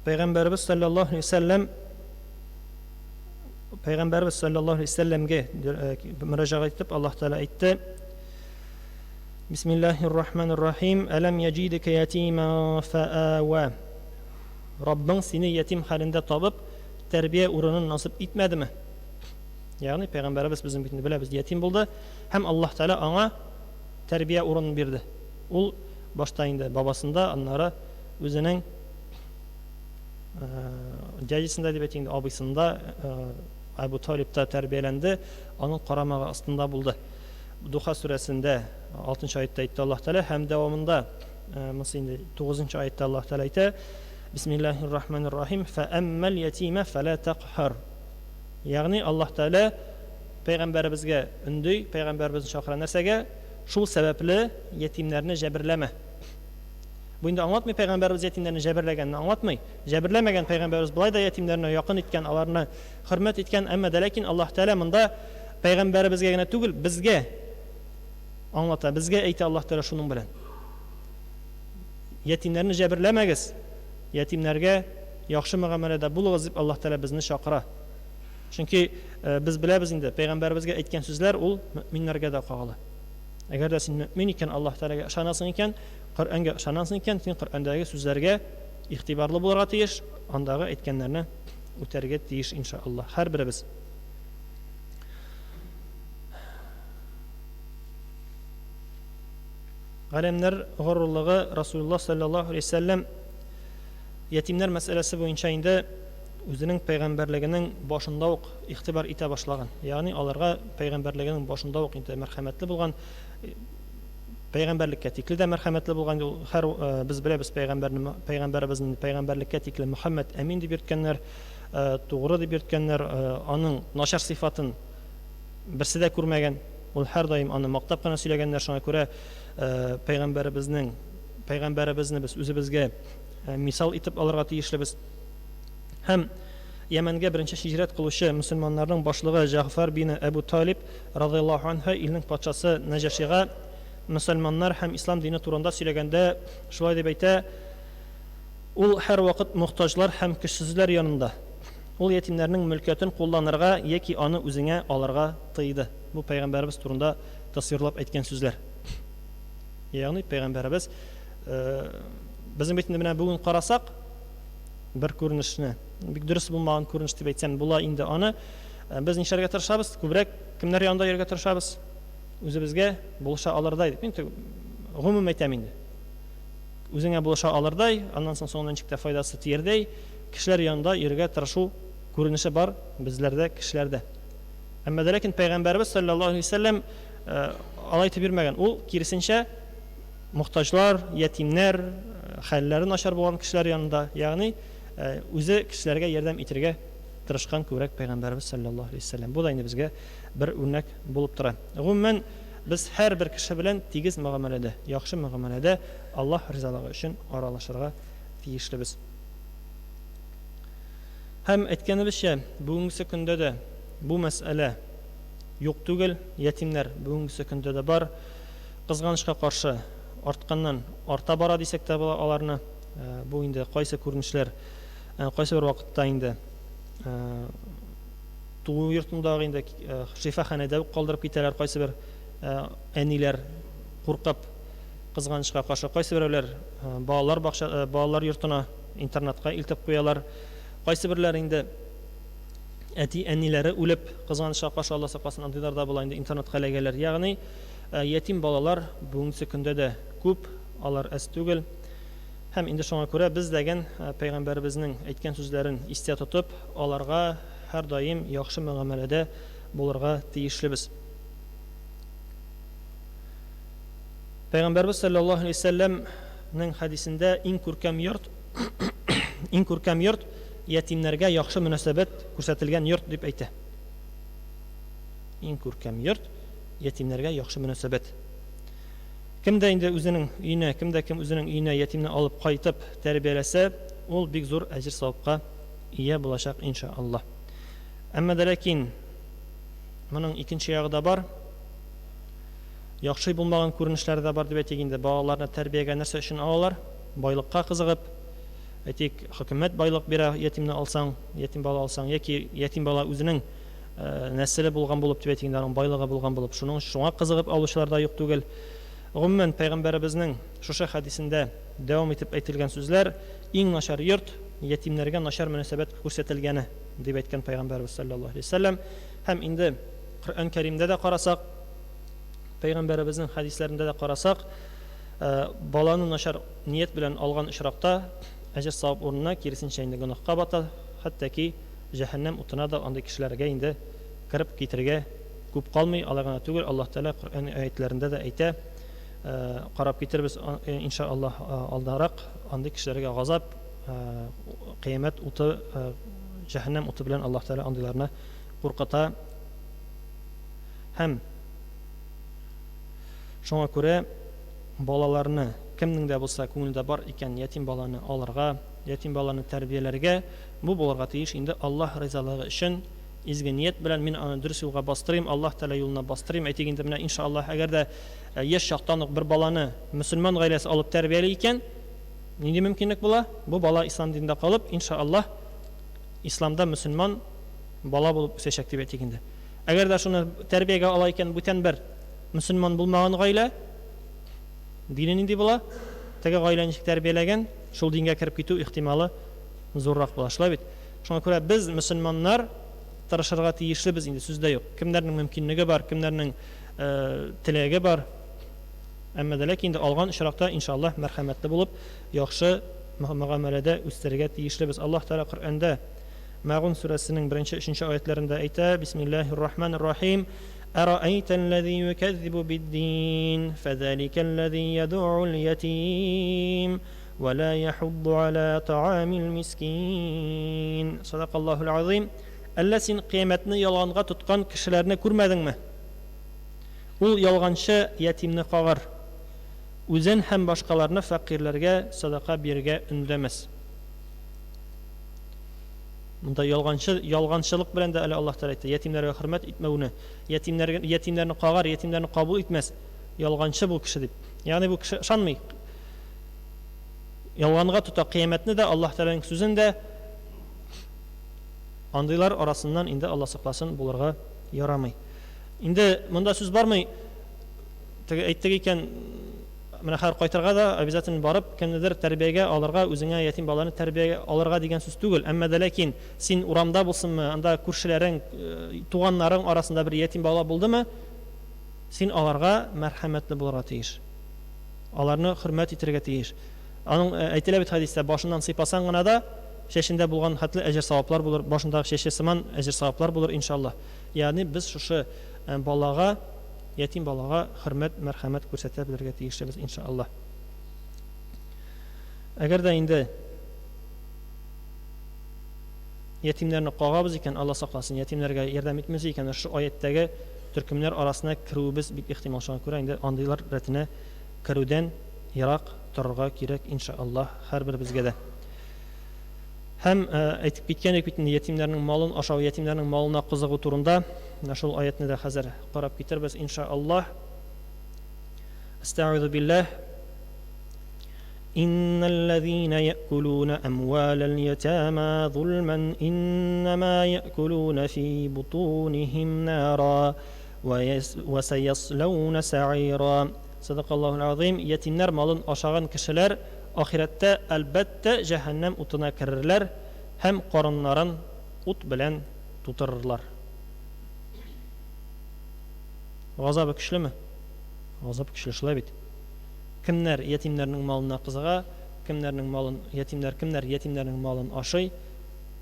Пәйгамбәрбез саллаллаһу алейһи ва саллямгә мөрәҗәгать итеп Аллаһ Тәала әйтте: Бисмиллаһир-рахманир-рахим. Алам яҗидка ятиман фаава. Раббың сине ятим хәлендә табып, тәрбия урынын насып итмәдеме? Ягъни Пәйгамбәрбез безнең бит беләбез, ятим булды, һәм Аллаһ Тәала аңа тәрбия урынын бирде. Ул башта инде бабасында, аннары үзенең дядисында дип әйтик, абысында, Абу Талибта тәрбияләнде, аның карамагы астында булды. Духа сүрәсендә 6-нчы аятта әйтте Аллаһ Тәала, һәм дәвамында инде 9-нчы аятта Аллаһ Тәала әйтә: Бисмиллаһир-рахманир-рахим. Фааммал ятима фала тaqhar. Ягъни Аллаһ Тәала пәйгамбәребезгә өндәй, пәйгамбәребезне чакыра нәрсәгә? Шул сәбәпле ятимнәрне җәберләмә. Бу инде аңлатмый пәйгамбәребез ятимнәрне җәберләгәнне, аңлатмый. Җәберләмәгән пәйгамбәребез булай да ятимнәрне якын иткән, аларны хөрмәт иткән, әмма дә ләкин Аллаһ Тәала монда пәйгамбәребезгә генә түгел, безгә аңлата, безгә әйтә Аллаһ Тәала шуның белән. Ятимнәрне җәберләмәгез, ятимнәргә яхшы мөгамәләдә булыгыз дип Аллаһ Тәала безне чакыра. Чөнки без беләбез инде, пәйгамбәребезгә әйткән сүзләр ул мөэминнәргә дә кагыла. Әгәр дә син мөэмин икән, Аллаһ Тәаләгә ышанасың икән, Коръәнгә ышанасың икән, син Коръәндәге сүзләргә игътибарлы булырга тиеш, андагы әйткәннәрне үтәргә тиеш иншааллаһ. Һәр беребез. Галимнәр горурлыгы Расулуллаһ саллаллаһу алейһи ва саллям ятимнәр мәсьәләсе буенча инде үзенең пәйгамбәрлегенең башында ук игътибар итә башлаган. Ягъни аларга пәйгамбәрлегенең башында ук инде мәрхәмәтле булган, пәйгамбәрлеккә тикле дә мәрхәмәтле булган. Һәр без беләбез пәйгамбәребезнең пәйгамбәрлеккә тикле Мөхәммәд әмин дип йөрткәннәр, тугры дип йөрткәннәр, аның начар сыйфатын берсе дә күрмәгән. Ул һәр даим аны мактап кына сөйләгәннәр. Шуңа күрә пәйгамбәребезне без үзебезгә мисал итеп алырга тиешлебез. Һәм Йәмәнгә беренче һиҗрәт кылучы мөселманнарның башлыгы Җафар бин Абу Талиб радиллаһу анһу илнең патшасы Наҗашига мөселманнар һәм ислам дине турында сөйләгәндә шулай дип әйтә: ул һәр вакыт мохтаҗлар һәм көчсезләр янында. Ул ятимнәрнең мөлкәтен кулланырга яки аны үзеңә алырга тыйды. Бу пәйгамбәрбез турында тасвирлап әйткән сүзләр. Ягъни пәйгамбәрбез безнең бит менә бүген карасак бер күренешне, бик дөрес булмаган күренеш дип әйтсәм була инде, аны без нишәргә тырышабыз, күбрәк кемнәр янында йөрергә тырышабыз? Үзебезгә булыша алырдай дип. Инде гомум әйтәм инде. Үзеңә булыша алырдай, аннан соң соңыннан чиктә файдасы тиердәй, кешеләр янында йөрергә тырышу күренеше бар безләрдә, кешеләрдә. Әмма дә ләкин пәйгамбәрбез саллаллаһу алейһи ва саллям алай итеп бирмәгән. Ул киресенчә мохтаҗлар, ятимнәр, хәлләре начар булган кешеләр янында, ягъни үзе кешеләргә ярдәм итәргә тырышкан күбрәк Пәйгамбәрбез саллаллаһу алейһи ва саллям. Бу да инде безгә бер үрнәк булып тора. Гомумән без һәрбер кеше белән тигез мөгамәләдә, яхшы мөгамәләдә Аллаһ ризалыгы өчен аралашырга тиешлебез. Һәм әйткәнебезчә, бүгенге көндә дә бу мәсьәлә юк түгел, ятимнәр бүгенге көндә дә бар. Кызганычка каршы артканнан арта бара дисәк тә була аларны. Бу инде кайсы күренешләр, кайсы бер вакытта инде туу йортындагы инде шифаханәдә үк калдырып китәләр, кайсы бер әниләр куркып кызганычка каршы, кайсы берәүләр балалар йортына, интернатка илтеп куялар. Кайсы берләр инде әти әниләре үлеп кызганычка каршы, Алла сакласын, андыйлар да була инде интернатка эләгәләр. Ягъни ятим балалар бүгенге көндә дә күп, алар әз түгел. Һәм инде шуңа күрә без дәгән Пәйгамбәребезнең әйткән сүзләрен истә тотып, аларга һәр даим яхшы мөгамәләдә булырга тиешлебез. Пәйгамбәрбез саллаллаһу алейһи ва саллямның хадисендә иң күркәм йорт ятимнәргә яхшы мөнәсәбәт күрсәтелгән йорт дип әйтә. Иң күркәм йорт ятимнәргә яхшы мөнәсәбәт. Кемдә инде үзенең өенә, кем үзенең өенә ятимне алып кайтып тәрбияләсә, ул бик зур әҗр-савапка ия булачак иншааллаһ. Әмма дә ләкин моның икенче ягы да бар. Яхшы булмаган күренешләр дә бар дип әйтик инде. Балаларны тәрбиягә нәрсә өчен алалар? Байлыкка кызыгып, әйтик, хөкүмәт байлык бирә, ятимне алсаң, ятим бала алсаң, яки ятим бала үзенең нәселе булган булып дип әйтик инде, аның байлыгы булган булып, шуңа кызыгып алучылар да юк түгел. Гомумән Пәйгамбәребезнең шушы хадисендә дәвам итеп әйтелгән сүзләр иң начар йорт ятимнәргә начар мөнәсәбәт күрсәтелгәне дип әйткән Пәйгамбәрбез саллаллаһу алейһи ва саллям. Һәм инде Коръән Кәримдә дә карасак, Пәйгамбәребезнең хадисләрендә дә карасак, баланы начар ният белән алган очракта әҗр-савап урынына киресенчә инде гөнаһка бата, хәтта ки җәһәннәм утына да андый кешеләргә инде кирип китергә күп калмый. Алар гына түгел, Аллаһ Тәала Коръән аятләрендә дә әйтә, карап китербез иншааллаһ алдарак андый кешеләргә газап, кыямәт уты, җәһәннәм уты белән Аллаһ Тәала андыйларны куркыта. Һәм шуңа күрә балаларны кемнең дә булса күңелдә бар икән ятим баланы алырга, ятим баланы тәрбияләргә, бу булырга тиеш инде Аллаһ ризалыгы өчен изге ният белән мин аны дөрес юлга бастырыйм, Аллаһ Тәала юлына бастырыйм. Әйтик инде менә иншааллаһ, әгәр дә яшь чактан ук бер баланы мөселман гаиләсе алып тәрбияли икән, нинди мөмкинлек була? Бу бала ислам динендә калып, иншааллаһ, исламда мөселман бала булып үсәчәк дип әйтик инде. Әгәр дә шуны тәрбиягә ала икән бүтән бер мөселман булмаган гаилә, дине нинди була? Теге гаилә ничек тәрбияләгән, шул дингә кирип китү ихтималы зуррак була. Шулай бит. Шуңа күрә без мөселманнар тырышырга тиешлебез инде, сүздә юк. Кемнәрнең мөмкинлеге бар, кемнәрнең теләге бар. Әмма дә ләкин инде алган очракта иншааллаһ мәрхәмәтле булып, яхшы мөгамәләдә үстерергә тиешлебез. Аллаһ Тәала Коръәндә Мәгун сүрәсенең 1-3 аятларында әйтә: Бисмиллаһир-рахманир-рахим. أرأيت الذي يكذب بالدين فذلك الذي يدعو اليتيم ولا يحض على طعام المسكين. صدق الله العظيم. Әллә син кыямәтне ялганга тоткан кешеләрне күрмәдеңме? Ул ялганчы ятимне кагар, үзен һәм башкаларны фәкыйрьләргә садака бирергә өндәмәс. Монда ялганчылык белән дә әле Аллаһ Тәала әйтә, ятимнәргә хөрмәт итмәүне, ятимнәрне кагар, ятимнәрне кабул итмәс, ялганчы бу кеше дип. Ягъни бу кеше ышанмый. Ялганга тота кыямәтне дә, Аллаһ Тәаланың сүзен дә, андыйлар арасыннан инде Алла сакласын булырга ярамый. Инде монда сүз бармый. Теге әйттек икән, менә һәр кайтырга да обязательно барып, кемнедер тәрбиягә алырга, үзеңә ятим баланы тәрбиягә алырга дигән сүз түгел. Әмма дә ләкин син урамда булсынмы, анда күршеләрең, туганнарың арасында бер ятим бала булдымы, син аларга мәрхәмәтле булырга тиеш. Аларны хөрмәт итәргә тиеш. Аның әйтелә бит хадистә, башыннан сыйпасаң гына да шешендә булган хәтле әҗр-саваплар булыр, башындагы шеше сыман әҗр-саваплар булыр иншааллаһ. Ягъни без шушы балага ятим балага хөрмәт, мәрхәмәт күрсәтә белергә тиешбез иншаллах. Әгәр дә инде ятимнәрне кагабыз икән, Алла сакласын, ятимнәргә ярдәм итмәс икән, шу аяттагы төркемнәр арасына керүбез бик ихтимал, шуңа күрә инде андыйлар рәтенә керүдән ерак торырга кирәк иншаллах һәрберебезгә дә. Һәм әйтеп киткәнек бит инде ятимнәрнең малын ашау, ятимнәрнең малына кызыгу турында шул аятны да хәзер карап китербез иншаллах. Астагъуду биллаһ. إن الذين يأكلون أموال اليتامى ظلما إنما يأكلون في بطونهم نارا وسيصلون سعيرا. صدق الله العظيم. Ятимнәр малын ашаган кешеләр ахирәттә әлбәттә җәһәннәм утына керерләр һәм карыннарын ут белән тутырырлар. Газабы көчлеме? Газап көчле шулай бит. Кемнәр ятимнәрнең малына кызыга, кемнәрнең малын кемнәр ятимнәрнең малын ашый,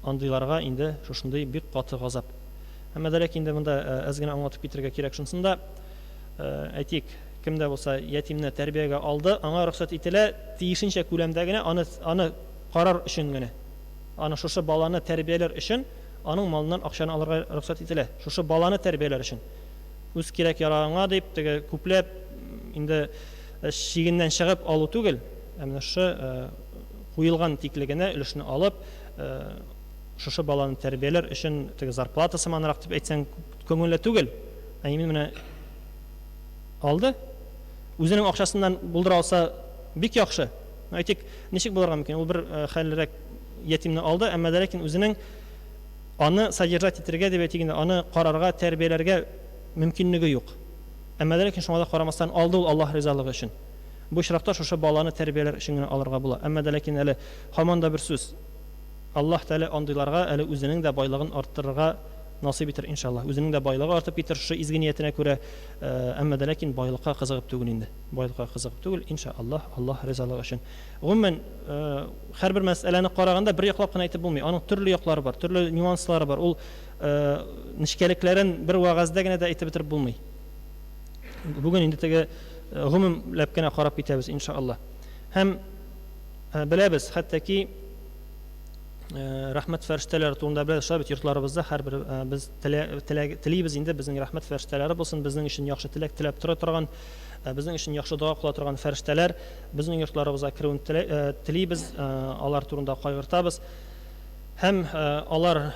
андыйларга инде шушындый бик каты газап. Әмма ләкин инде монда аз гына аңлатып китәргә кирәк шунсында, әйтик, кемдә булса ятимне тәрбиягә алды, аңа рөхсәт ителә, тиешенчә күләмдә генә аны карар өчен генә. Аны шушы баланы тәрбияләр өчен аның малыннан акчаны алырга рөхсәт ителә. Шушы баланы тәрбияләр өчен. Үз кирәк ярагыңа дип, теге күпләп инде шигеннән чыгып алу түгел, әмма шушы куелган тиклегенә өлешне алып, шушы баланы тәрбияләр өчен теге зарплата сыманрак дип әйтсәң күңелле түгел. Менә алды. Үзенең акчасыннан булдыра алса бик яхшы. Әйтик, ничек булырга мөмкин? Ул бер хәллерәк ятимне алды, әмма ләкин үзенең аны содержать итәргә дип әйтгәндә, аны карарга, тәрбияләргә мөмкинлеге юк. Әмма ләкин шуңа да карамастан алды ул Аллаһ ризалыгы өчен. Бу очракта шушы баланы тәрбияләр өчен генә алырга була. Әмма ләкин әле һаман да бер сүз. Аллаһ Тәала андыйларга әле үзенең дә байлыгын арттырырга насыйп итер иншаллах. Үзенең дә байлыгы артып китер шушы изге ниятенә күрә, әмма ләкин байлыкка кызыгып түгел инде. Байлыкка кызыгып түгел, иншаллах, Аллаһ ризалыгы өчен. Гомумән һәрбер мәсьәләне караганда бер яклап кына әйтеп булмый. Аның төрле яклары бар, төрле нюанслары бар. Ул нишкәлекләрен бер вагазда гына да әйтеп бетереп булмый. Бүген инде теге гомумләп кенә карап китәбез иншаллах. Һәм беләбез, хәтта рәхмәт фәрештәләре турында беләбез, шул бит йортларыбызда һәрбер без телибез инде безнең рәхмәт фәрештәләре булсын, безнең өчен яхшы теләк теләп торган, безнең өчен яхшы дуа кыла торган фәрештәләр безнең йортларыбызга керүен телибез, алар турында кайгыртабыз. Һәм алар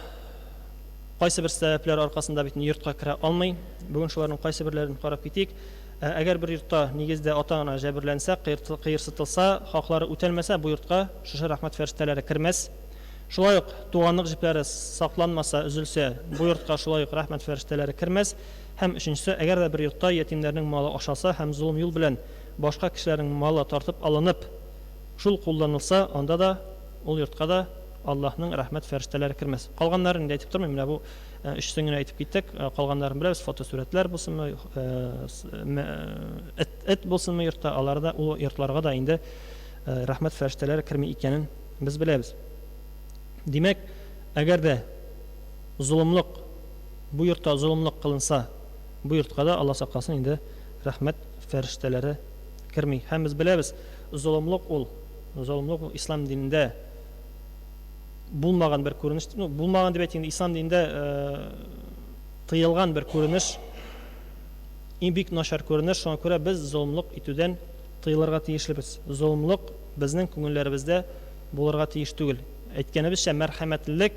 кайсы бер сәбәпләр аркасында бит йортка керә алмый. Бүген шуларның кайсы берләрен карап китик. Әгәр бер йортта нигездә ата-ана җәберләнсә, кыерсытылса, хаклары үтәлмәсә, бу йортка шушы рәхмәт фәрештәләре кермәс. Шулай ук туганлык җипләре сакланмаса, üzülсә, бу йортка шулай ук рәхмәт фәрештәләре кермәс. Һәм өченчесе, әгәр дә бер йортта ятимнәрнең малы ашаса һәм зулым юл белән башка кешеләрнең малы тартып алынып, шул кулланылса, анда да ул йортка да Аллаһның рәхмәт фәрештәләре кермәс. Калганнарын да әйтеп тормыйм, менә бу өчсен генә әйтеп киттек. Калганнарын беләбез, фотосурәтләр булсынмы, эт булсынмы йортта, аларда ул йортларга да инде рәхмәт фәрештәләре керми икәнен без беләбез. Димәк, әгәр дә зулымлык, бу йортта зулымлык кылынса, бу йортка да Алла сакласын инде рәхмәт фәрештәләре керми. Һәм без беләбез, зулымлык ул ислам динендә булмаган бер күренеш, булмаган дип әйткәндә ислам динендә тыелган бер күренеш, бик начар күренеш. Шуңа күрә без зулымлык итүдән тыелырга тиешлебез. Зулымлык безнең күңелләребездә булырга тиеш түгел. Әйткәнебезчә, мәрхәмәтлелек,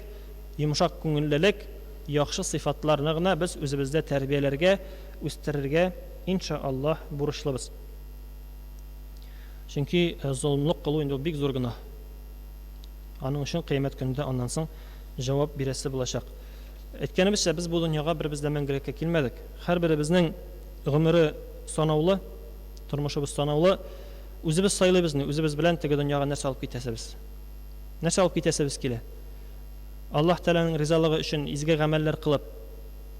йомшак күңеллелек, яхшы сыйфатларны гына без үзебездә тәрбияләргә, үстерергә иншаллах бурычлыбыз. Чөнки зулымлык кылу инде бик зур гына. Аның өчен кыямәт көнендә аннан соң җавап бирәсе булачак. Әйткәнебезчә, без бу дөньяга беребездә мәңгелеккә килмәдек. Һәрберебезнең гомере санаулы, тормышыбыз санаулы. Үзебез сайлыйбызны, үзебез белән теге дөньяга нәрсә алып китәсебез. Нәрсә алып китәсебез килә. Аллаһ Тәаланың ризалыгы өчен изге гамәлләр кылып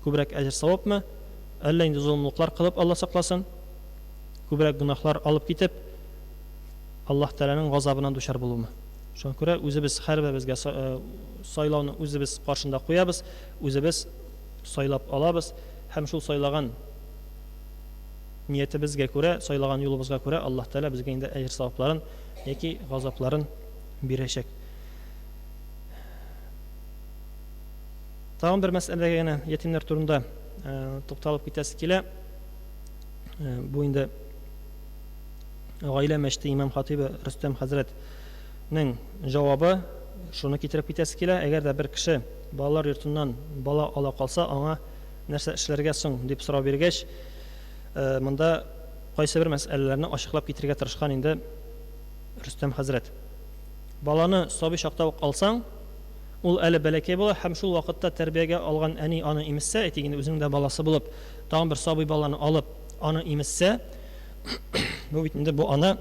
күбрәк әҗр савапмы? Әллә инде зулымлыклар кылып Алла сакласын? Күбрәк гөнаһлар алып китеп Аллаһ Тәаланың газабынан дучар булуымы? Шуңа күрә үзебез һәрберебезгә сайлауны үзебез каршында куябыз, үзебез сайлап алабыз һәм шул сайлаган ниятебезгә күрә, сайлаган юлыбызга күрә Аллаһ Тәала безгә инде әҗр савапларын яки газапларын бирәчәк. Тагын бер мәсьәләгә генә ятимнәр турында тукталып китәсе килә. Бу инде гаилә мәчете имам хатибы Рөстәм хәзрәтнең җавабы, шуны китереп китәсе килә. Әгәр дә бер кеше балалар йортыннан бала ала калса, аңа нәрсә эшләргә соң дип сорау биргәч, монда кайсы бер мәсьәләләрне ачыклап китерергә тырышкан инде Рөстәм хәзрәт. Баланы сабый чакта ук алсаң, ул әле бәләкәй була һәм шул вакытта тәрбиягә алган әни аны имессә, әйтик инде үзенең дә баласы булып, тагын бер сабый баланы алып, аны имессә, бу бит инде бу ана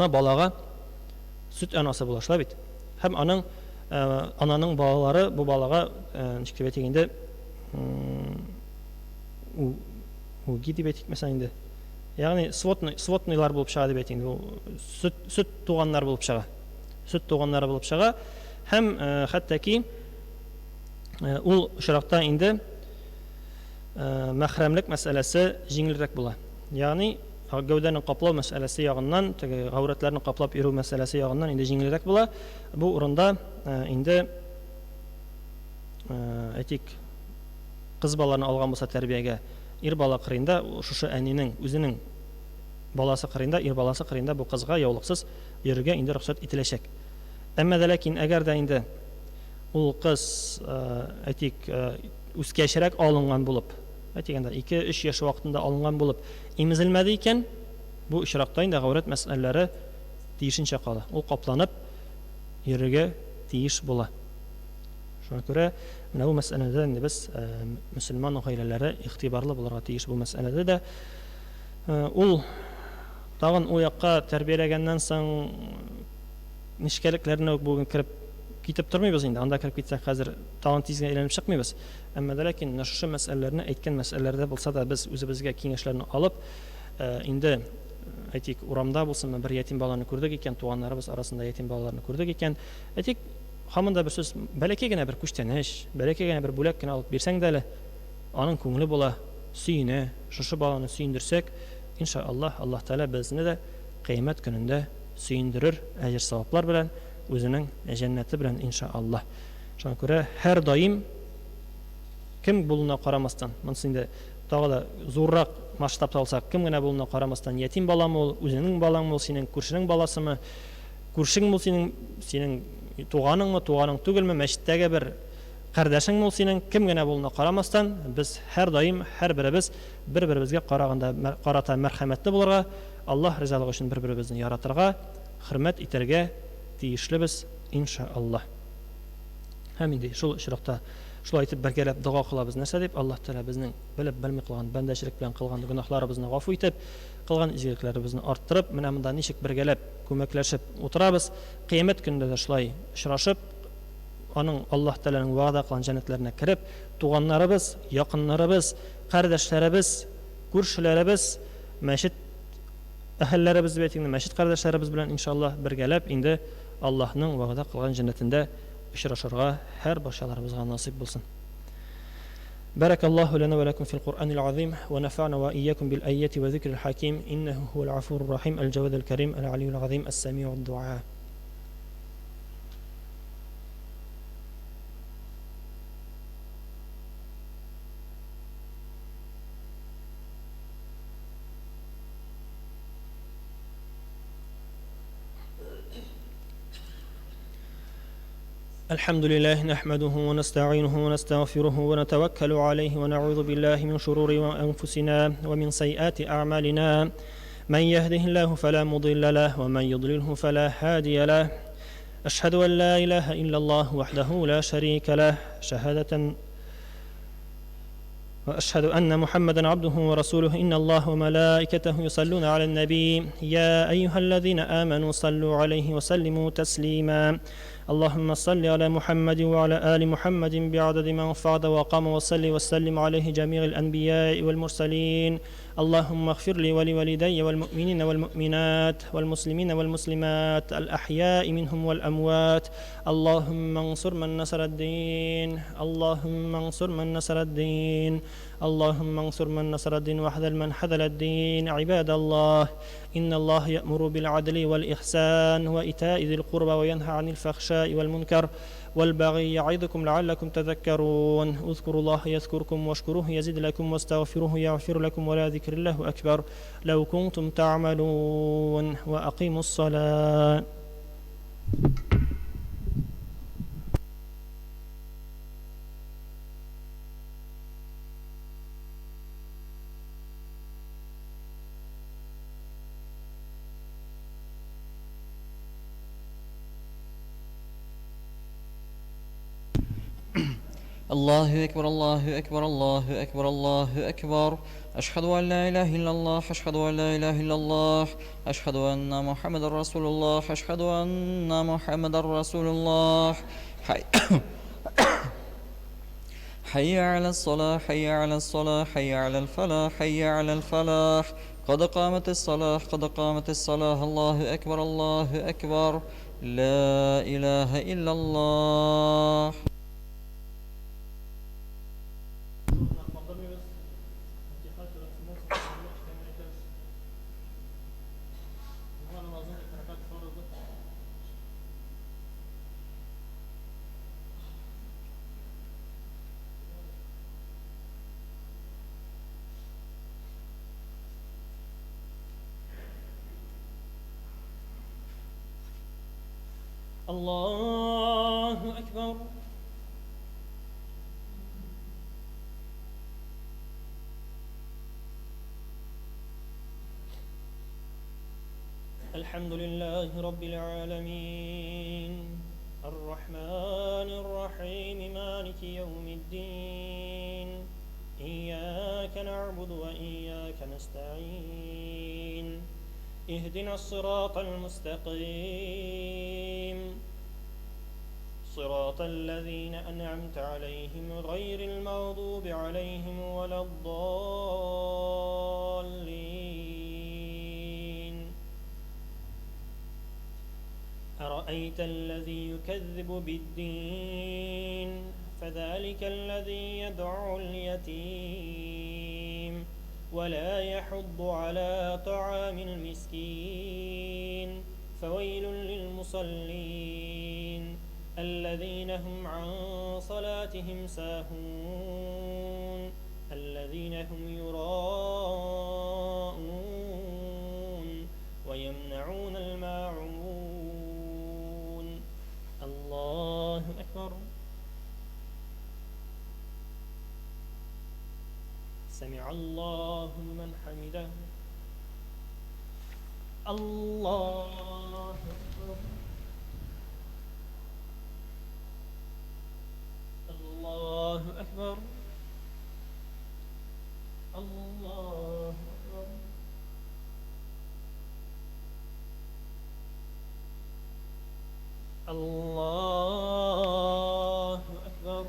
балага сөт анасы була шулай бит. Һәм ананың балалары бу балага ничек дип әйтик инде үги дип әйтик мәсәлән инде. Ягъни сводныйлар булып чыга дип әйтик инде. Сөт туганнар булып чыга. Сөт туганнары булып чыга. Һәм хәтта ул очракта инде мәхрәмлек мәсьәләсе җиңелрәк була. Ягъни гәүдәне каплау мәсьәләсе ягыннан, гавратларны каплап йөрү мәсьәләсе ягыннан инде җиңелрәк була. Бу урында инде әйтик кыз баланы алган булса тәрбиягә, ир бала кырында шушы әнинең үзенең баласы кырында, ир баласы кырында бу кызга яулыксыз йөрергә инде рөхсәт ителәчәк. Әмма дә ләкин әгәр дә инде ул кыз әйтик үскәчрәк алынган булып, әйтегәндә 2-3 яшь вакытында алынган булып, имезелмәде икән, бу очракта инде гаврат мәсьәләләре тиешенчә кала. Ул капланып йөрергә тиеш була. Шуңа күрә менә бу мәсьәләдә инде без мөселман гаиләләре игътибарлы булырга тиеш бу мәсьәләдә дә. Ул тагын у якка тәрбияләгәннән соң нишкәлекләрне бүген кирип китеп тормыйбыз инде. Анда кирип китсәк, хәзер тагын тизгә әйләнеп чыкмыйбыз. Әмма дә ләкин шушы мәсьәләләрне әйткән мәсьәләләрдә булса да без үзебезгә киңәшләрне алып, инде әйтик урамда булсынмы бер ятим баланы күрдек икән, туганнарыбыз арасында ятим балаларны күрдек икән, әйтик һаманда бер сүз, бәләкәй генә бер күчтәнәч, бәләкәй генә бер бүләк кенә алып бирсәң дә әле, аның күңеле була, сөенә, шушы баланы сөендерсәк, иншааллаһ, Аллаһ Тәала безне дә кыямәт көнендә сөендерер әҗр саваплар белән, үзенең җәннәте белән иншааллаһ. Шуңа күрә һәр даим кем булуына карамастан, монысы инде тагы да зуррак масштабта алсак, кем генә булуына карамастан, ятим баламы ул, үзенең балаңмы ул, синең күршенең баласымы, күршең бул синең туганыңмы, туганың түгелме, мәчеттәге бер кардәшеңме ул синең, кем генә булуына карамастан, без һәр даим һәр беребез бер-беребезгә карата мәрхәмәтле булырга, Аллаһ ризалыгы өчен бер-беребезне яратырга, хөрмәт итәргә тиешлебез иншааллаһ. Һәм инде шул очракта шулай итеп бергәләп дуга кылабыз. Нәрсә дип? Аллаһ Тәала безнең белеп белми кылган бәндәчелек белән кылган гөнаһларыбызны гафу итеп, кылган изгелекләребезне арттырып, менә монда ничек бергәләп күмәкләшеп утырабыз, кыямәт көндә дә шулай очрашып, аның Аллаһ Тәаланың вәгъдә кылган җәннәтләренә кирип, туганнарыбыз, якыннарыбыз, кардәшләребез, күршеләребез, мәчет әһелләребез дип әйтик, мәчет кардәшләребез белән иншааллаһ бергәләп инде Аллаһның вәгъдә кылган җәннәтендә очрашырга һәр барчаларыбызга насип булсын. بارك الله لنا ولكم في القرآن العظيم ونفعنا وإياكم بالآيات وذكر الحكيم إنه هو الغفور الرحيم الجواد الكريم العلي العظيم السميع الدعاء. الحمد لله نحمده ونستعينه ونستغفره ونتوكل عليه ونعوذ بالله من شرور أنفسنا ومن سيئات أعمالنا من يهده الله فلا مضل له ومن يضلله فلا هادي له أشهد أن لا إله إلا الله وحده لا شريك له شهادة وأشهد أن محمدا عبده ورسوله إن الله وملائكته يصلون على النبي يا أيها الذين آمنوا صلوا عليه وسلموا تسليما اللهم صل على محمد وعلى آل محمد بعدد من فاض وقام وصل وسلم عليه جميع الأنبياء والمرسلين. اللهم اغفر لي ولوالدي والمؤمنين والمؤمنات والمسلمين والمسلمات الأحياء منهم والأموات. اللهم انصر من نصر الدين، اللهم انصر من نصر الدين، اللهم انصر من نصر الدين واحذل من حذل الدين. عباد الله، إن الله يأمر بالعدل والإحسان وإيتاء ذي القربى وينهى عن الفحشاء والمنكر والبغي يعظكم لعلكم تذكرون. اذكروا الله يذكركم واشكروه يزد لكم واستغفروه يغفر لكم ولا ذكر الله أكبر لو كنتم تعملون. وأقيموا الصلاة. الله أكبر الله أكبر الله أكبر الله أكبر. أشهد أن لا إله إلا الله، أشهد أن لا إله إلا الله، أشهد أن محمد رسول الله، أشهد أن محمد رسول الله. حي حي على الصلاة، حي على الصلاة، حي على الفلاح، حي على الفلاح. قد قامت الصلاة، قد قامت الصلاة. الله أكبر الله أكبر. لا إله إلا الله. الله أكبر. الحمد لله رب العالمين، الرحمن الرحيم، مالك يوم الدين. إياك نعبد وإياك نستعين. اهدنا الصراط المستقيم، صراط الذين أنعمت عليهم غير المغضوب عليهم ولا الضالين. أرأيت الذي يكذب بالدين فذلك الذي يدع اليتيم ولا يحض على طعام المسكين. فويل للمصلين الذين هم عن صلاتهم ساهون الذين هم يراءون ويمنعون الماعون. الله أكبر. سمع الله لمن حمده. الله أكبر. الله أكبر. الله أكبر. الله أكبر.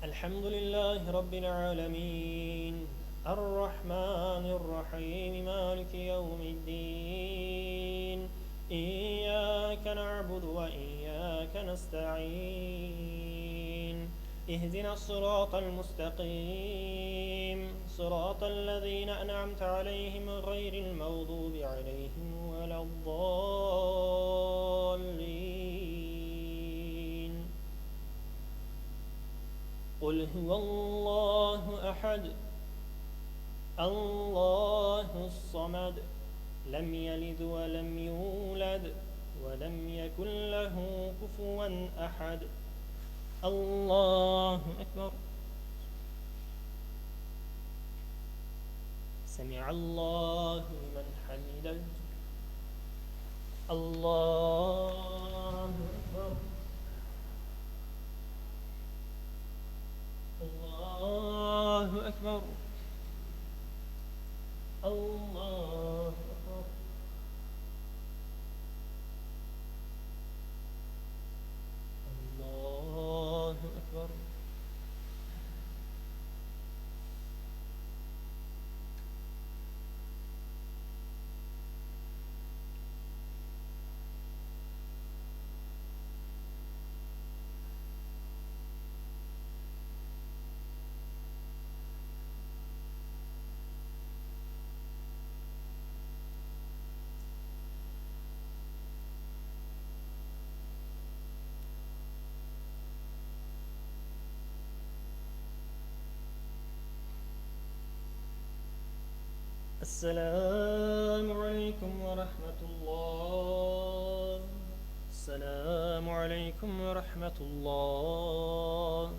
الحمد لله رب العالمين، الرحمن الرحيم، مالك يوم الدين. إياك نعبد وإياك نستعين. اهدنا الصراط المستقيم، صراط الذين أنعمت عليهم غير المغضوب عليهم ولا الضالين. قل هو الله أحد، الله الصمد، لم يلد ولم يولد ولم يكن له كفوا أحد. الله أكبر. سمع الله لمن حمده. الله أكبر. الله أكبر. الله أكبر. السلام عليكم ورحمة الله. السلام عليكم ورحمة الله.